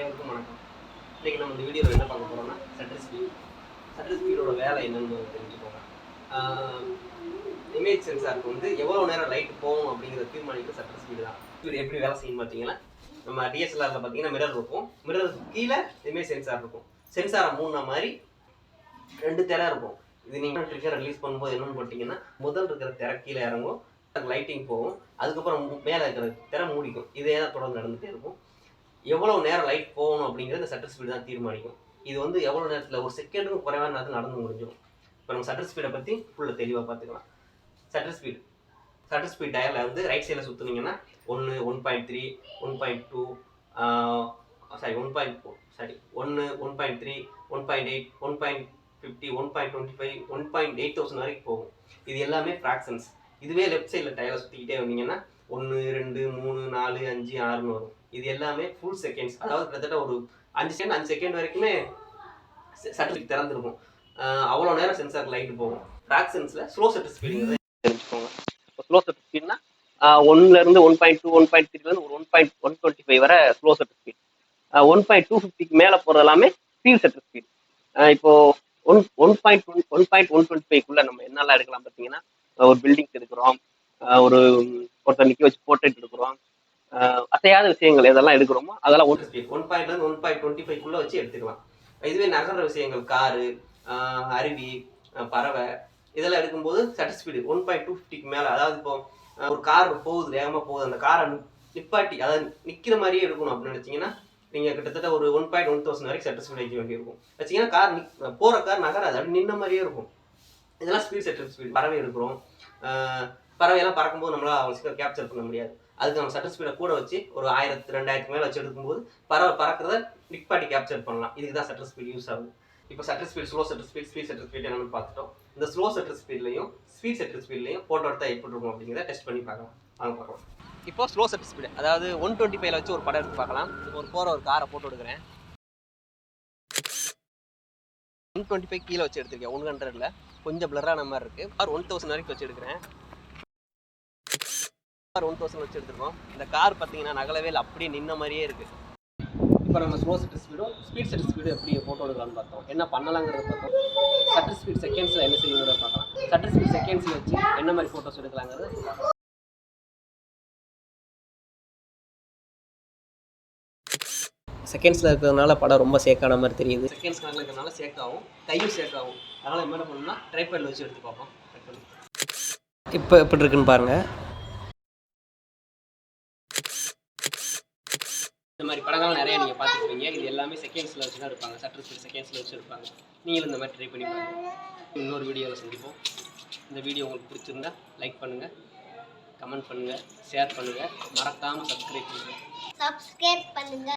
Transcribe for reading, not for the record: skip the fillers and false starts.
அனைவருக்கும் வணக்கம். இன்றைக்கி நம்ம இந்த வீடியோவில் என்ன பார்க்க போகிறோம்னா ஷட்டர் ஸ்பீடோட வேலை என்னென்னு தெரிஞ்சுக்கோங்க. இமேஜ் சென்சாருக்கு வந்து எவ்வளோ நேரம் லைட் போகும் அப்படிங்கிறத தீர்மானிக்கிற ஷட்டர் ஸ்பீடு தான். இது எப்படி வேலை செய்யும் பார்த்தீங்கன்னா, நம்ம டிஎஸ்எல்ஆரில் பார்த்தீங்கன்னா மிரர் இருக்கும். மிரருக்கு கீழே இமேஜ் சென்சார் இருக்கும். சென்சாரை மூணு மாதிரி 2 திரை இருக்கும். இது நீங்கள் ட்ரிக்கர் ரிலீஸ் பண்ணும்போது என்னென்னு போட்டிங்கன்னா, முதல் இருக்கிற திரை கீழே இறங்கும், லைட்டிங் போகும், அதுக்கப்புறம் மேலே இருக்கிற திரை மூடிக்கும். இதே தான் தொடர்ந்து நடந்துகிட்டே இருக்கும். எவ்வளோ நேரம் லைட் போகணும் அப்படிங்கிறது இந்த ஷட்டர் ஸ்பீடு தான் தீர்மானிக்கும். இது வந்து எவ்வளோ நேரத்தில் ஒரு செகண்டுக்கும் குறைவான நேரத்தில் நடந்து முடிஞ்சிடும். இப்போ நம்ம ஷட்டர் ஸ்பீடை பற்றி ஃபுல்லாக தெளிவாக பார்த்துக்கலாம். ஷட்டர் ஸ்பீட் டயலில் வந்து ரைட் சைடில் சுற்றுனீங்கன்னா 1, 1.3, 1.2, 1.4, 1, 1.3, 1.8, 1.50, 1.25, 1.8000 வரைக்கும் போகும். இது எல்லாமே ஃப்ராக்ஷன்ஸ். இதுவே லெஃப்ட் சைடில் டயலை சுற்றிக்கிட்டே வந்தீங்கன்னா 1, 2, 3, 4, 5, 6 வரும். இது எல்லாமே ஃபுல் செகண்ட்ஸ். அதாவது கிட்டத்தட்ட ஒரு 5 செகண்ட் வரைக்குமே ஷட்டர் ஸ்பீட் திறந்துருக்கும். அவ்வளோ நேரம் சென்சார் லைட்டு போகும். ஃப்ராக்ஷன்ஸில் ஸ்லோ ஷட்டர் ஸ்பீடுங்கிறத தெரிஞ்சுக்கோங்க. இப்போ ஸ்லோ ஷட்டர் ஸ்பீட்னா 1லேருந்து 1.2, 1.3லேருந்து ஒரு 1.125 வரை ஸ்லோ ஷட்டர் ஸ்பீட். 1.250க்கு மேலே போகிறது எல்லாமே ஸ்பீட் ஷட்டர் ஸ்பீட். இப்போது 1.125க்குள்ளே நம்ம என்னெல்லாம் எடுக்கலாம் பார்த்தீங்கன்னா, ஒரு பில்டிங்ஸ் எடுக்கிறோம், ஒருத்தர் நிற்க வச்சு போர்ட்ரேட் எடுக்கிறோம், அசையாத விஷயங்கள் எதெல்லாம் எடுக்கிறோமோ அதெல்லாம் 1.லேருந்து 1.25க்குள்ளே வச்சு எடுத்துக்கலாம். இதுவே நகர்ற விஷயங்கள், காரு, அருவி, பறவை இதெல்லாம் எடுக்கும்போது ஷட்டர் ஸ்பீடு 1.250க்கு மேலே. அதாவது இப்போ ஒரு கார் போகுது, வேகமாக போகுது, அந்த காரை நிப்பாட்டி அதாவது நிற்கிற மாதிரியே எடுக்கணும் அப்படின்னு நினச்சிங்கன்னா நீங்கள் கிட்டத்தட்ட ஒரு 1.1000 வரைக்கும் ஷட்டர் ஸ்பீட் வைக்க வேண்டியிருக்கும். வச்சிங்கன்னா கார் போகிற கார் நகராது, அப்படி நின்ன மாதிரியே இருக்கும். இதெல்லாம் ஸ்பீட் ஷட்டர் ஸ்பீட். பறவை எடுக்கிறோம், பறவையெல்லாம் பறக்கும்போது நம்மளால் அவ்வளோ சீக்கிரம் கேப்சர் பண்ண முடியாது. அதுக்கு நம்ம ஷட்டர் ஸ்பீடை கூட வச்சு ஒரு 1000, 2000க்கு மேலே வச்சு எடுக்கும்போது பறவை பறக்கிறத நிப்பாட்டி கேப்சர் பண்ணலாம். இதுக்கு தான் ஷட்டர் ஸ்பீட் யூஸ் ஆகுது. இப்போ shutter speed, slow shutter speed, speed shutter speed என்னென்னு பார்த்துட்டோம். இந்த ஸ்லோ ஷட்டர் ஸ்பீட்லையும் ஸ்பீட் ஷட்டர் ஸ்பீட்லையும் ஃபோட்டோ எடுத்தால் எப்படி இருக்கும் அப்படிங்கிறத டெஸ்ட் பண்ணி பார்க்கலாம். வாங்க பார்க்கலாம். இப்போ ஸ்லோ ஷட்டர் ஸ்பீடு, அதாவது 125ல வச்சு ஒரு படம் எடுத்து பார்க்கலாம். ஒரு காரை ஃபோட்டோ எடுக்கிறேன். 125 கீழே வச்சு எடுத்திருக்கேன். 100ல் கொஞ்சம் பிளரான மாதிரி இருக்குது. 1000 வரைக்கும் வச்சு எடுக்கிறேன். 1000 வச்சு எடுத்துருக்கோம். இந்த கார் பார்த்தீங்கன்னா நகலவே இல்லை, அப்படியே நின்ன மாதிரியே இருக்குது. இப்போ நம்ம ஸ்லோ ஷட்டர் ஸ்பீடும் ஸ்பீட் ஷட்டர் ஸ்பீடு எப்படி ஃபோட்டோ எடுக்கலாம்னு பார்த்தோம். என்ன பண்ணலாங்கிறத பார்த்தோம். ஷட்டர் ஸ்பீட் செகண்ட்ஸில் என்ன செய்யுங்கிறத பார்க்கலாம். ஷட்டர் ஸ்பீட் செகண்ட்ஸில் வச்சு என்ன மாதிரி ஃபோட்டோஸ் எடுக்கலாங்கிறது செகண்ட்ஸில் இருக்கிறதுனால படம் ரொம்ப சேக்கான மாதிரி தெரியுது. செகண்ட்ஸ் கணக்கில் இருக்கிறதுனால சேக்காகும், கையும் சேக்காகும். அதனால் என்ன பண்ணணும்னா ட்ரைபேடில் வச்சு எடுத்து பார்ப்போம். இப்போ எப்படி இருக்குன்னு பாருங்கள். இந்த மாதிரி படங்கள் நிறைய நீங்கள் பார்த்துருப்பீங்க. இது எல்லாமே செகண்ட்ஸில் வச்சு தான் எடுப்பாங்க. ஷட்டர் ஸ்பீட் செகண்ட்ஸில் வச்சு எடுப்பாங்க. நீங்களும் இந்த மாதிரி ட்ரை பண்ணி பாருங்கள். இன்னொரு வீடியோவில் சந்திப்போம். இந்த வீடியோ உங்களுக்கு பிடிச்சிருந்தா லைக் பண்ணுங்கள், கமெண்ட் பண்ணுங்கள், ஷேர் பண்ணுங்கள், மறக்காமல் சப்ஸ்கிரைப் பண்ணுங்கள்.